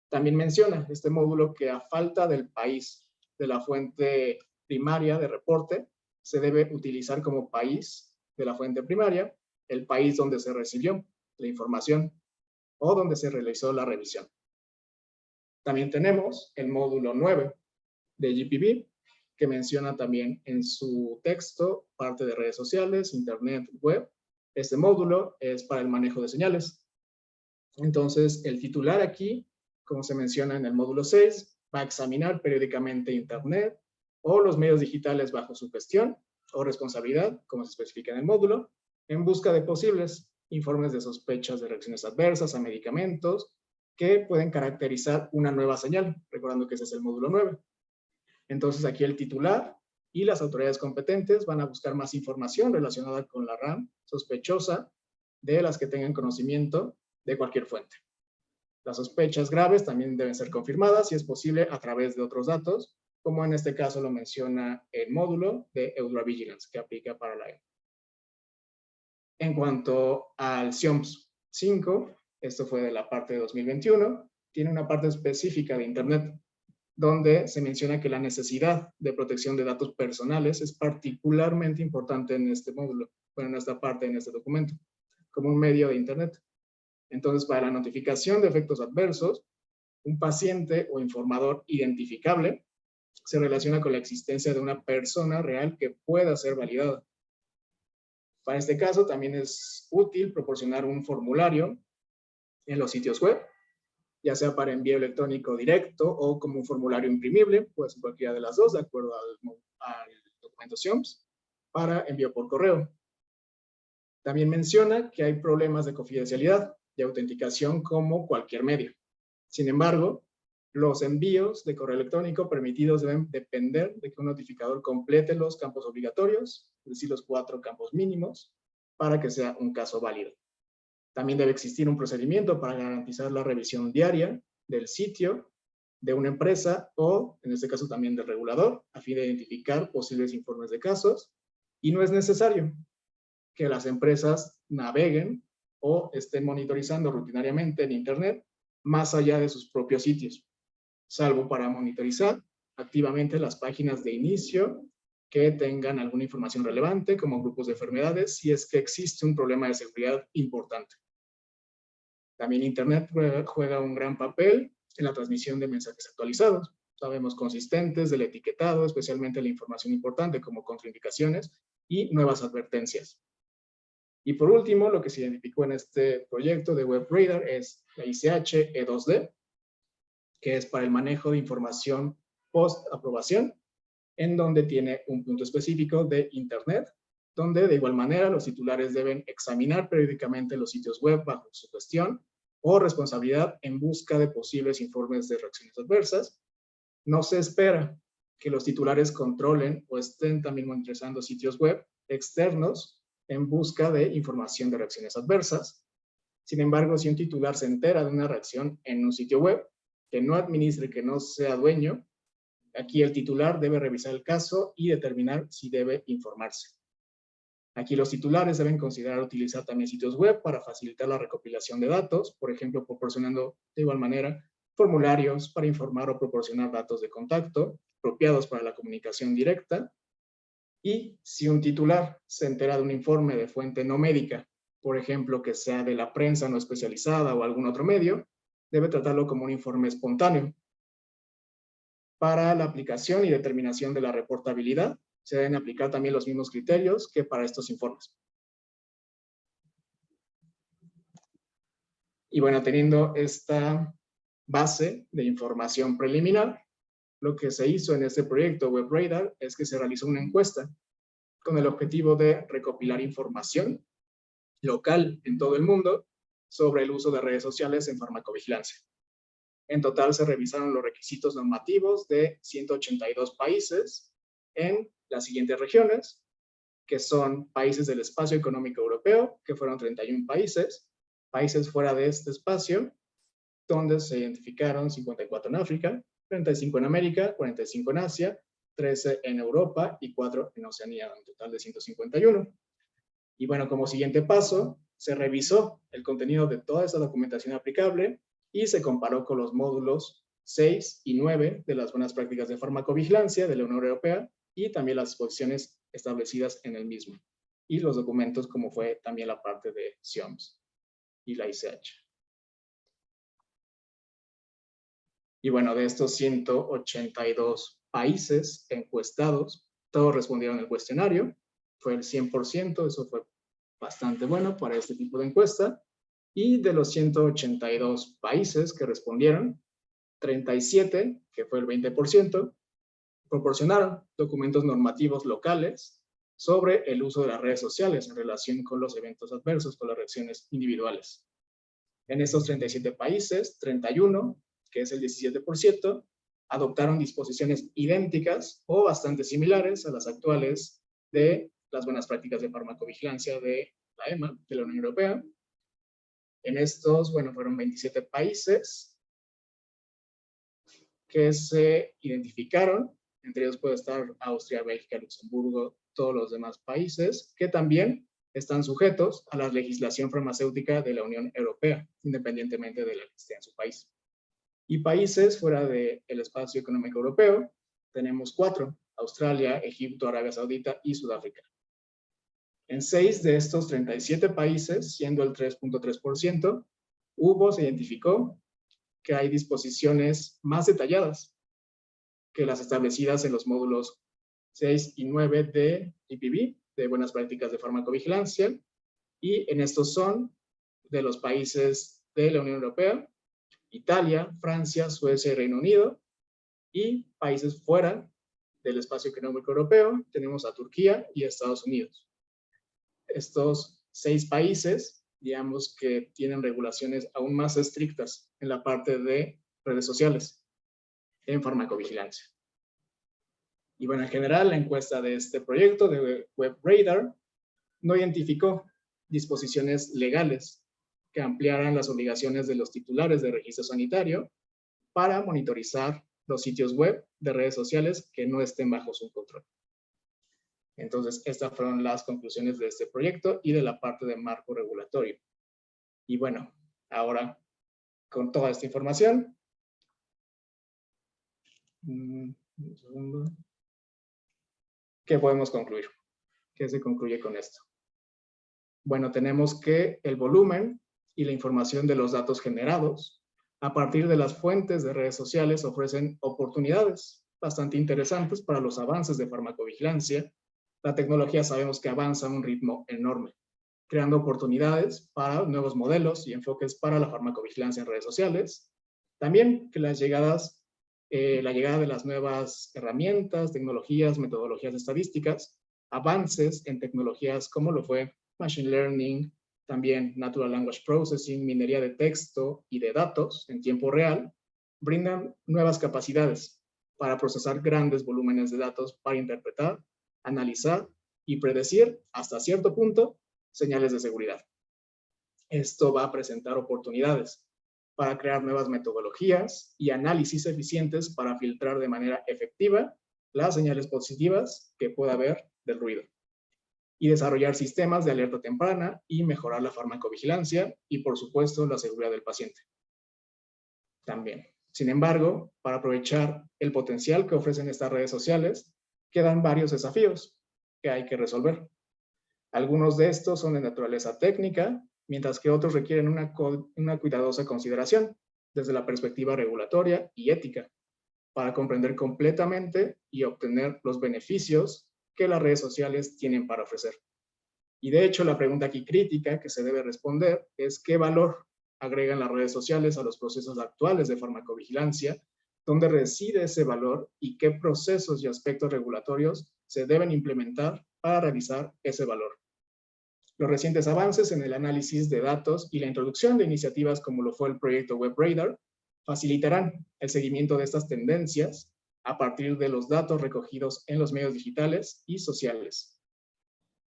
También menciona este módulo que a falta del país de la fuente primaria de reporte, se debe utilizar como país de la fuente primaria el país donde se recibió la información o donde se realizó la revisión. También tenemos el módulo 9 de GPV, que menciona también en su texto parte de redes sociales, internet, web. Este módulo es para el manejo de señales. Entonces, el titular aquí, como se menciona en el módulo 6, va a examinar periódicamente internet o los medios digitales bajo su gestión o responsabilidad, como se especifica en el módulo, en busca de posibles informes de sospechas de reacciones adversas a medicamentos que pueden caracterizar una nueva señal, recordando que ese es el módulo 9. Entonces aquí el titular y las autoridades competentes van a buscar más información relacionada con la RAM sospechosa de las que tengan conocimiento de cualquier fuente. Las sospechas graves también deben ser confirmadas, si es posible, a través de otros datos, como en este caso lo menciona el módulo de EudraVigilance, que aplica para la E. En cuanto al CIOMS 5, esto fue de la parte de 2021, tiene una parte específica de Internet, donde se menciona que la necesidad de protección de datos personales es particularmente importante en este módulo, bueno, en esta parte, en este documento, como un medio de Internet. Entonces, para la notificación de efectos adversos, un paciente o informador identificable se relaciona con la existencia de una persona real que pueda ser validada. Para este caso, también es útil proporcionar un formulario en los sitios web, ya sea para envío electrónico directo o como un formulario imprimible, puede ser cualquiera de las dos, de acuerdo al documento CIOMS, para envío por correo. También menciona que hay problemas de confidencialidad y autenticación como cualquier medio. Sin embargo, los envíos de correo electrónico permitidos deben depender de que un notificador complete los campos obligatorios, es decir, los 4 campos mínimos, para que sea un caso válido. También debe existir un procedimiento para garantizar la revisión diaria del sitio de una empresa o, en este caso, también del regulador, a fin de identificar posibles informes de casos. Y no es necesario que las empresas naveguen o estén monitorizando rutinariamente en Internet más allá de sus propios sitios, salvo para monitorizar activamente las páginas de inicio que tengan alguna información relevante, como grupos de enfermedades, si es que existe un problema de seguridad importante. También Internet juega un gran papel en la transmisión de mensajes actualizados, sabemos consistentes del etiquetado, especialmente la información importante como contraindicaciones y nuevas advertencias. Y por último, lo que se identificó en este proyecto de WebRadar es la ICH E2D, que es para el manejo de información post-aprobación, en donde tiene un punto específico de Internet, donde de igual manera los titulares deben examinar periódicamente los sitios web bajo su gestión o responsabilidad en busca de posibles informes de reacciones adversas. No se espera que los titulares controlen o estén también monitorizando sitios web externos en busca de información de reacciones adversas. Sin embargo, si un titular se entera de una reacción en un sitio web que no administre, que no sea dueño, aquí el titular debe revisar el caso y determinar si debe informarse. Aquí los titulares deben considerar utilizar también sitios web para facilitar la recopilación de datos, por ejemplo, proporcionando de igual manera formularios para informar o proporcionar datos de contacto apropiados para la comunicación directa. Y si un titular se entera de un informe de fuente no médica, por ejemplo, que sea de la prensa no especializada o algún otro medio, debe tratarlo como un informe espontáneo. Para la aplicación y determinación de la reportabilidad, se deben aplicar también los mismos criterios que para estos informes. Y bueno, teniendo esta base de información preliminar, lo que se hizo en este proyecto WebRadar es que se realizó una encuesta con el objetivo de recopilar información local en todo el mundo sobre el uso de redes sociales en farmacovigilancia. En total se revisaron los requisitos normativos de 182 países en las siguientes regiones, que son países del espacio económico europeo, que fueron 31 países, países fuera de este espacio, donde se identificaron 54 en África, 35 en América, 45 en Asia, 13 en Europa y 4 en Oceanía, un total de 151. Y bueno, como siguiente paso, se revisó el contenido de toda esa documentación aplicable y se comparó con los módulos 6 y 9 de las buenas prácticas de farmacovigilancia de la Unión Europea y también las posiciones establecidas en el mismo. Y los documentos como fue también la parte de CIOMS y la ICH. Y bueno, de estos 182 países encuestados, todos respondieron el cuestionario, fue el 100%, eso fue bastante bueno para este tipo de encuesta. Y de los 182 países que respondieron, 37, que fue el 20%, proporcionaron documentos normativos locales sobre el uso de las redes sociales en relación con los eventos adversos, con las reacciones individuales. En estos 37 países, 31, que es el 17%, adoptaron disposiciones idénticas o bastante similares a las actuales de las buenas prácticas de farmacovigilancia de la EMA, de la Unión Europea. En estos, bueno, fueron 27 países que se identificaron. Entre ellos puede estar Austria, Bélgica, Luxemburgo, todos los demás países que también están sujetos a la legislación farmacéutica de la Unión Europea, independientemente de la que esté en su país. Y países fuera del espacio económico europeo, tenemos 4, Australia, Egipto, Arabia Saudita y Sudáfrica. En 6 de estos 37 países, siendo el 3.3%, se identificó que hay disposiciones más detalladas que las establecidas en los módulos 6 y 9 de IPV, de Buenas Prácticas de Farmacovigilancia, y en estos son de los países de la Unión Europea, Italia, Francia, Suecia y Reino Unido, y países fuera del espacio económico europeo, tenemos a Turquía y a Estados Unidos. Estos 6 países, digamos que tienen regulaciones aún más estrictas en la parte de redes sociales en farmacovigilancia. Y bueno, en general, la encuesta de este proyecto de WebRadar no identificó disposiciones legales que ampliaran las obligaciones de los titulares de registro sanitario para monitorizar los sitios web de redes sociales que no estén bajo su control. Entonces, estas fueron las conclusiones de este proyecto y de la parte de marco regulatorio. Y bueno, ahora, con toda esta información, un segundo, ¿qué podemos concluir? ¿Qué se concluye con esto? Bueno, tenemos que el volumen y la información de los datos generados a partir de las fuentes de redes sociales ofrecen oportunidades bastante interesantes para los avances de farmacovigilancia. La tecnología sabemos que avanza a un ritmo enorme, creando oportunidades para nuevos modelos y enfoques para la farmacovigilancia en redes sociales. También que la llegada de las nuevas herramientas, tecnologías, metodologías estadísticas, avances en tecnologías como lo fue Machine Learning, también Natural Language Processing, minería de texto y de datos en tiempo real, brindan nuevas capacidades para procesar grandes volúmenes de datos para interpretar, analizar y predecir, hasta cierto punto, señales de seguridad. Esto va a presentar oportunidades para crear nuevas metodologías y análisis eficientes para filtrar de manera efectiva las señales positivas que pueda haber del ruido, y desarrollar sistemas de alerta temprana y mejorar la farmacovigilancia y, por supuesto, la seguridad del paciente. También. Sin embargo, para aprovechar el potencial que ofrecen estas redes sociales, quedan varios desafíos que hay que resolver. Algunos de estos son de naturaleza técnica, mientras que otros requieren una cuidadosa consideración desde la perspectiva regulatoria y ética, para comprender completamente y obtener los beneficios que las redes sociales tienen para ofrecer. Y de hecho, la pregunta aquí crítica que se debe responder es ¿qué valor agregan las redes sociales a los procesos actuales de farmacovigilancia? ¿Dónde reside ese valor y qué procesos y aspectos regulatorios se deben implementar para realizar ese valor? Los recientes avances en el análisis de datos y la introducción de iniciativas como lo fue el proyecto WebRadar facilitarán el seguimiento de estas tendencias a partir de los datos recogidos en los medios digitales y sociales.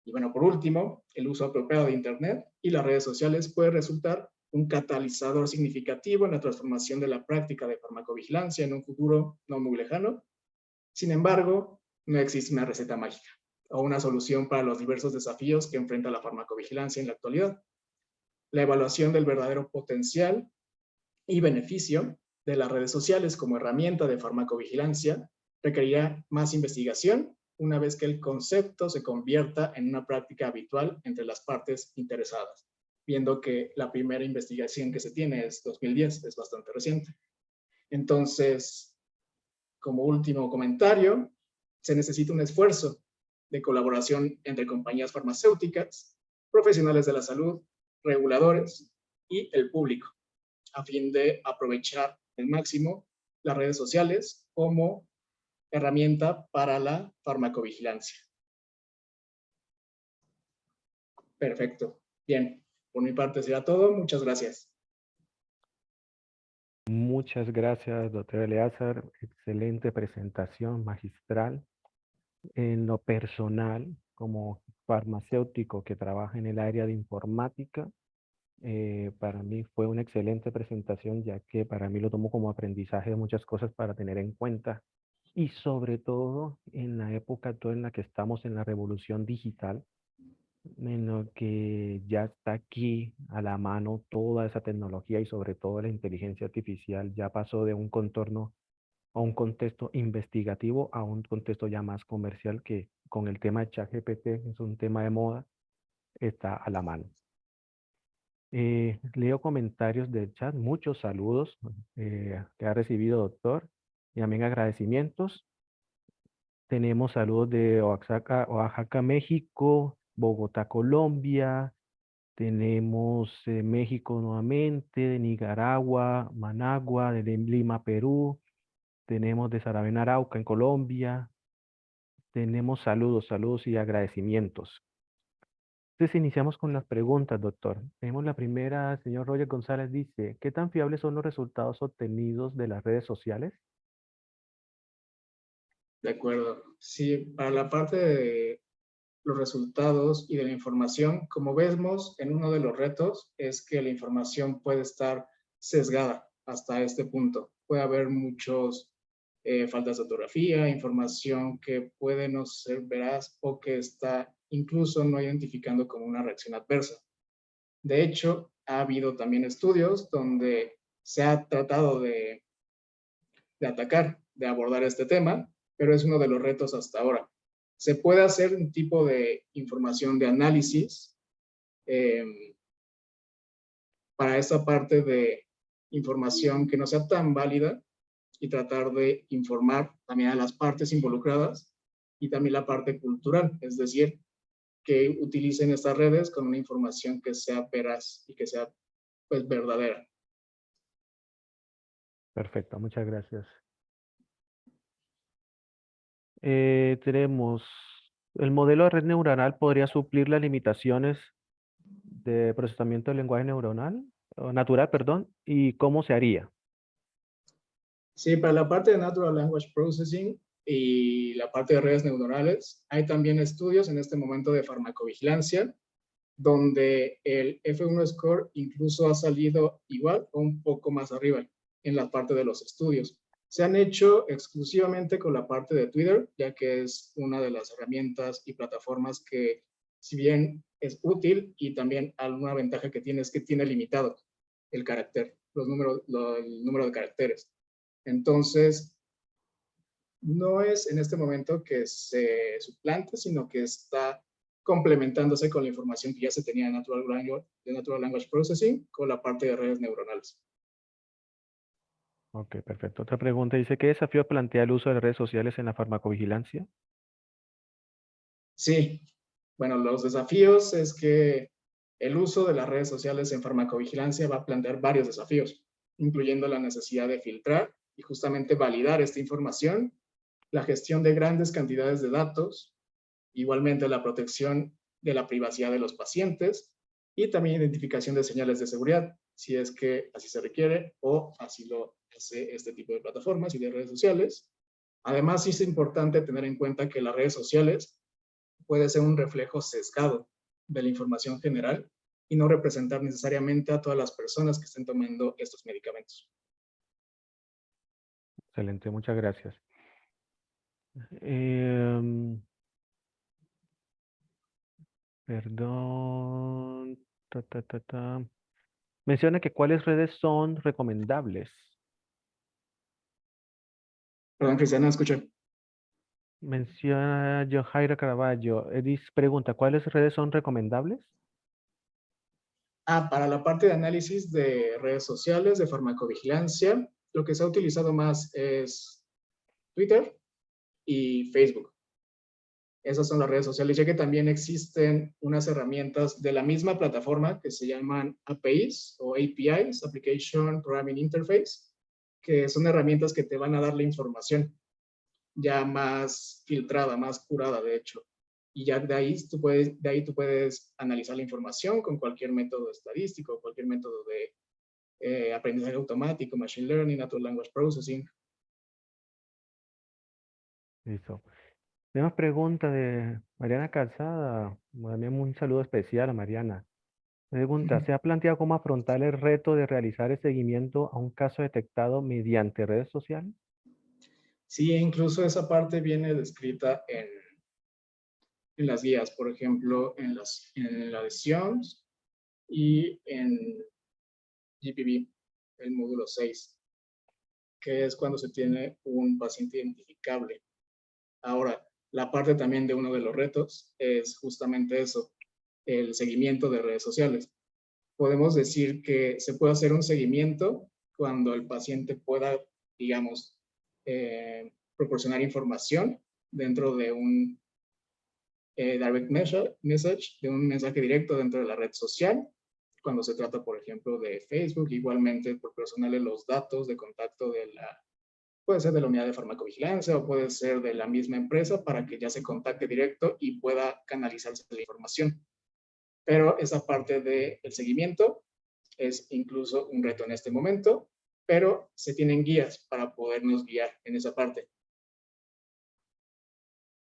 Y bueno, por último, el uso apropiado de Internet y las redes sociales puede resultar un catalizador significativo en la transformación de la práctica de farmacovigilancia en un futuro no muy lejano. Sin embargo, no existe una receta mágica o una solución para los diversos desafíos que enfrenta la farmacovigilancia en la actualidad. La evaluación del verdadero potencial y beneficio de las redes sociales como herramienta de farmacovigilancia requerirá más investigación una vez que el concepto se convierta en una práctica habitual entre las partes interesadas, viendo que la primera investigación que se tiene es 2010, es bastante reciente. Entonces, como último comentario, se necesita un esfuerzo de colaboración entre compañías farmacéuticas, profesionales de la salud, reguladores y el público, a fin de aprovechar al máximo las redes sociales como herramienta para la farmacovigilancia. Perfecto. Bien, por mi parte será todo. Muchas gracias.
Muchas gracias, doctor Eleazar. Excelente presentación, magistral. En lo personal, como farmacéutico que trabaja en el área de informática, para mí fue una excelente presentación, ya que para mí lo tomo como aprendizaje de muchas cosas para tener en cuenta. Y sobre todo en la época actual en la que estamos en la revolución digital, en lo que ya está aquí a la mano toda esa tecnología y sobre todo la inteligencia artificial ya pasó de un contorno a un contexto investigativo a un contexto ya más comercial que con el tema de ChatGPT es un tema de moda, está a la mano. Leo comentarios del chat, muchos saludos que ha recibido doctor y también agradecimientos. Tenemos saludos de Oaxaca, México, Bogotá, Colombia. Tenemos México nuevamente, de Nicaragua, Managua, de Lima, Perú. Tenemos de Saravena, Arauca, en Colombia. Tenemos saludos y agradecimientos. Entonces iniciamos con las preguntas, doctor. Tenemos la primera, el señor Roger González dice, ¿qué tan fiables son los resultados obtenidos de las redes sociales?
De acuerdo. Sí, para la parte de los resultados y de la información, como vemos en uno de los retos, es que la información puede estar sesgada hasta este punto. Puede haber muchos faltas de ortografía, información que puede no ser veraz o que está incluso no identificando como una reacción adversa. De hecho, ha habido también estudios donde se ha tratado de atacar, de abordar este tema, pero es uno de los retos hasta ahora. Se puede hacer un tipo de información de análisis para esa parte de información que no sea tan válida y tratar de informar también a las partes involucradas y también la parte cultural, es decir, que utilicen estas redes con una información que sea veraz y que sea pues verdadera.
Perfecto, muchas gracias. Tenemos, el modelo de red neuronal podría suplir las limitaciones de procesamiento del lenguaje neuronal, o natural, perdón, y cómo se haría.
Sí, para la parte de Natural Language Processing y la parte de redes neuronales, hay también estudios en este momento de farmacovigilancia, donde el F1 score incluso ha salido igual o un poco más arriba en la parte de los estudios. Se han hecho exclusivamente con la parte de Twitter, ya que es una de las herramientas y plataformas que, si bien es útil y también alguna ventaja que tiene es que tiene limitado el carácter, el número de caracteres. Entonces, no es en este momento que se suplante, sino que está complementándose con la información que ya se tenía de Natural Language Processing con la parte de redes neuronales.
Ok, perfecto. Otra pregunta dice, ¿qué desafío plantea el uso de redes sociales en la farmacovigilancia?
Sí, bueno, los desafíos es que el uso de las redes sociales en farmacovigilancia va a plantear varios desafíos, incluyendo la necesidad de filtrar y justamente validar esta información, la gestión de grandes cantidades de datos, igualmente la protección de la privacidad de los pacientes y también identificación de señales de seguridad, si es que así se requiere o así lo hace este tipo de plataformas y de redes sociales. Además, sí es importante tener en cuenta que las redes sociales puede ser un reflejo sesgado de la información general y no representar necesariamente a todas las personas que estén tomando estos medicamentos.
Excelente, muchas gracias. Em, perdón. Menciona que cuáles redes son recomendables.
Perdón, Cristiana, escuché.
Menciona Johaira Caraballo. Pregunta, ¿cuáles redes son recomendables?
Para la parte de análisis de redes sociales, de farmacovigilancia, lo que se ha utilizado más es Twitter y Facebook. Esas son las redes sociales, ya que también existen unas herramientas de la misma plataforma que se llaman APIs o APIs, Application Programming Interface, que son herramientas que te van a dar la información ya más filtrada, más curada, de hecho. y ya de ahí tú puedes analizar la información con cualquier método estadístico, cualquier método de aprendizaje automático, machine learning, natural language processing.
Listo. Tenemos pregunta de Mariana Calzada. También un saludo especial a Mariana. Pregunta, ¿se ha planteado cómo afrontar el reto de realizar el seguimiento a un caso detectado mediante redes sociales?
Sí, incluso esa parte viene descrita en las guías, por ejemplo, en la lesión y en GPB, el módulo 6, que es cuando se tiene un paciente identificable. Ahora, la parte también de uno de los retos es justamente eso, el seguimiento de redes sociales. Podemos decir que se puede hacer un seguimiento cuando el paciente pueda, digamos, proporcionar información dentro de un direct message, de un mensaje directo dentro de la red social, cuando se trata, por ejemplo, de Facebook, igualmente proporcionarle los datos de contacto de puede ser de la unidad de farmacovigilancia o puede ser de la misma empresa para que ya se contacte directo y pueda canalizarse la información. Pero esa parte del seguimiento es incluso un reto en este momento, pero se tienen guías para podernos guiar en esa parte.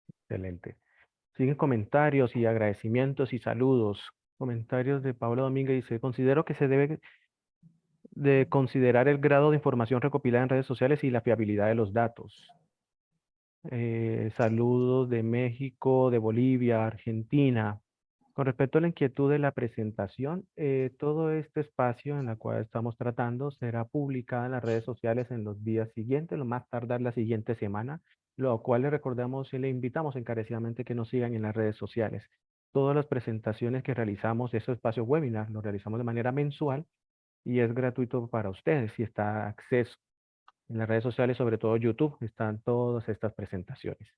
Excelente. Siguen comentarios y agradecimientos y saludos. Comentarios de Paula Domínguez dice, considero que se debe de considerar el grado de información recopilada en redes sociales y la fiabilidad de los datos. Saludos de México, de Bolivia, Argentina. Con respecto a la inquietud de la presentación, todo este espacio en el cual estamos tratando será publicado en las redes sociales en los días siguientes, lo más tardar la siguiente semana, lo cual le recordamos y le invitamos encarecidamente que nos sigan en las redes sociales. Todas las presentaciones que realizamos, esos espacios webinar, los realizamos de manera mensual y es gratuito para ustedes y está acceso en las redes sociales, sobre todo YouTube, están todas estas presentaciones.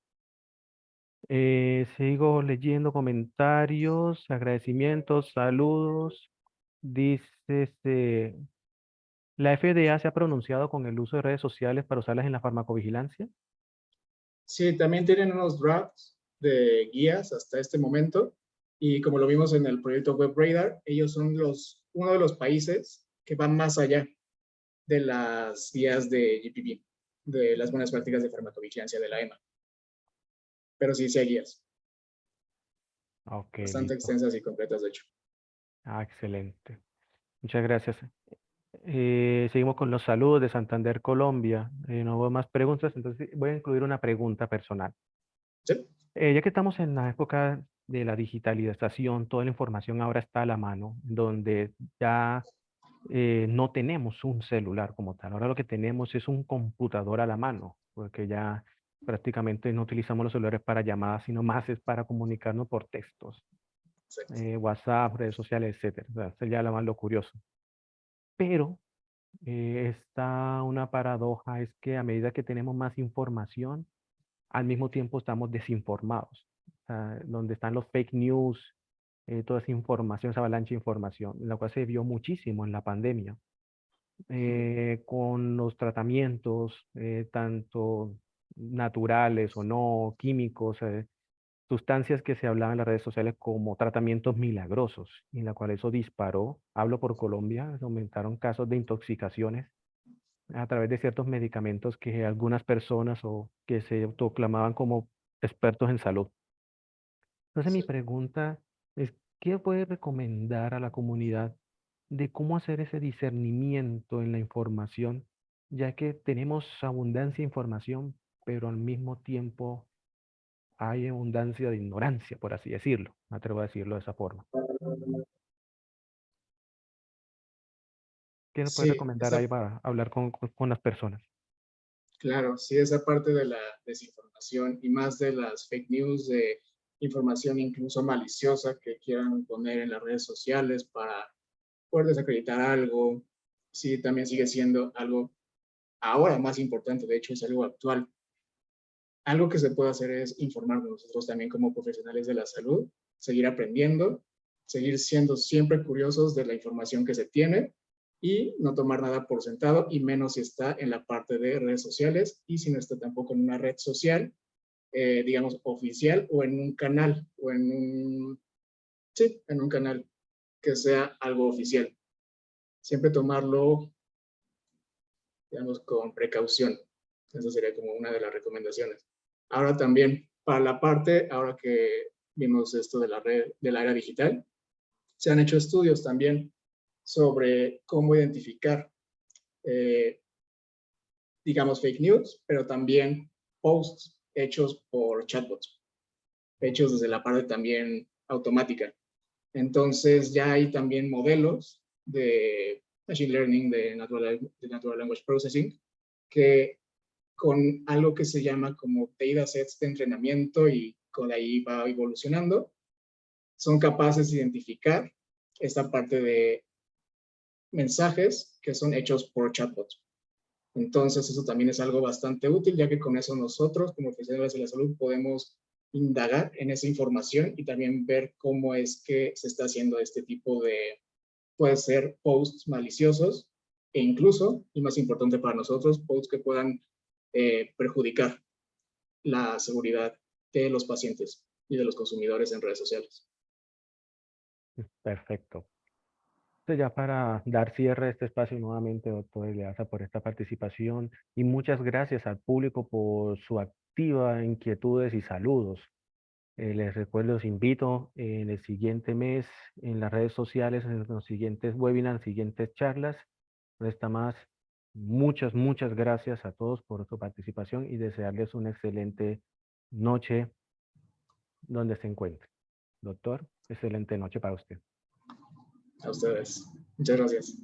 Sigo leyendo comentarios, agradecimientos, saludos. Dice, ¿la FDA se ha pronunciado con el uso de redes sociales para usarlas en la farmacovigilancia?
Sí, también tienen unos drafts de guías hasta este momento y como lo vimos en el proyecto WebRadar, ellos son uno de los países que van más allá de las guías de GPB, de las buenas prácticas de farmacovigilancia de la EMA. Pero sí, sí hay guías.
Ok,
Bastante
listo.
extensas y completas, de hecho.
Excelente. Muchas gracias. Seguimos con los saludos de Santander, Colombia. No hubo más preguntas, entonces voy a incluir una pregunta personal.
¿Sí?
Ya que estamos en la época de la digitalización, toda la información ahora está a la mano, donde ya no tenemos un celular como tal. Ahora lo que tenemos es un computador a la mano, porque ya prácticamente no utilizamos los celulares para llamadas, sino más es para comunicarnos por textos,
Exacto.
WhatsApp, redes sociales, etcétera. O sea, eso ya lo curioso. Pero está una paradoja, es que a medida que tenemos más información, al mismo tiempo estamos desinformados. O sea, donde están los fake news, toda esa información, esa avalancha de información, la cual se vio muchísimo en la pandemia, con los tratamientos, tanto naturales o no, químicos, sustancias que se hablaban en las redes sociales como tratamientos milagrosos, y en la cual eso disparó, hablo por Colombia, aumentaron casos de intoxicaciones a través de ciertos medicamentos que algunas personas o que se autoclamaban como expertos en salud. Entonces mi
Sí.
pregunta es, ¿qué puede recomendar a la comunidad de cómo hacer ese discernimiento en la información, ya que tenemos abundancia de información, pero al mismo tiempo hay abundancia de ignorancia, por así decirlo? Me atrevo a decirlo de esa forma. ¿Qué nos puede
Sí,
recomendar ahí para hablar con las personas?
claro, sí, esa parte de la desinformación y más de las fake news, de información incluso maliciosa que quieran poner en las redes sociales para poder desacreditar algo, sí, también sigue siendo algo ahora más importante, de hecho es algo actual. Algo que se puede hacer es informarnos nosotros también como profesionales de la salud, seguir aprendiendo, seguir siendo siempre curiosos de la información que se tiene y no tomar nada por sentado y menos si está en la parte de redes sociales y si no está tampoco en una red social, digamos, oficial o en un canal, o sí, en un canal que sea algo oficial. Siempre tomarlo, digamos, con precaución. Esa sería como una de las recomendaciones. Ahora también, para la parte, ahora que vimos esto de la red, de la era digital, se han hecho estudios también sobre cómo identificar, digamos, fake news, pero también posts hechos por chatbots, hechos desde la parte también automática. Entonces ya hay también modelos de Machine Learning, de Natural Language Processing, que con algo que se llama como datasets de entrenamiento y con ahí va evolucionando, son capaces de identificar esta parte de mensajes que son hechos por chatbots. Entonces, eso también es algo bastante útil, ya que con eso nosotros, como profesionales de la salud, podemos indagar en esa información y también ver cómo es que se está haciendo este tipo de, puede ser posts maliciosos e incluso, y más importante para nosotros, posts que puedan perjudicar la seguridad de los pacientes y de los consumidores en redes sociales.
Perfecto. Entonces, ya para dar cierre a este espacio nuevamente, doctor Eleazar, por esta participación y muchas gracias al público por su activa inquietudes y saludos. Les recuerdo, los invito en el siguiente mes en las redes sociales, en los siguientes webinars, siguientes charlas. Resta más, muchas gracias a todos por su participación y desearles una excelente noche donde se encuentre. Doctor, excelente noche para usted.
A ustedes. Muchas gracias.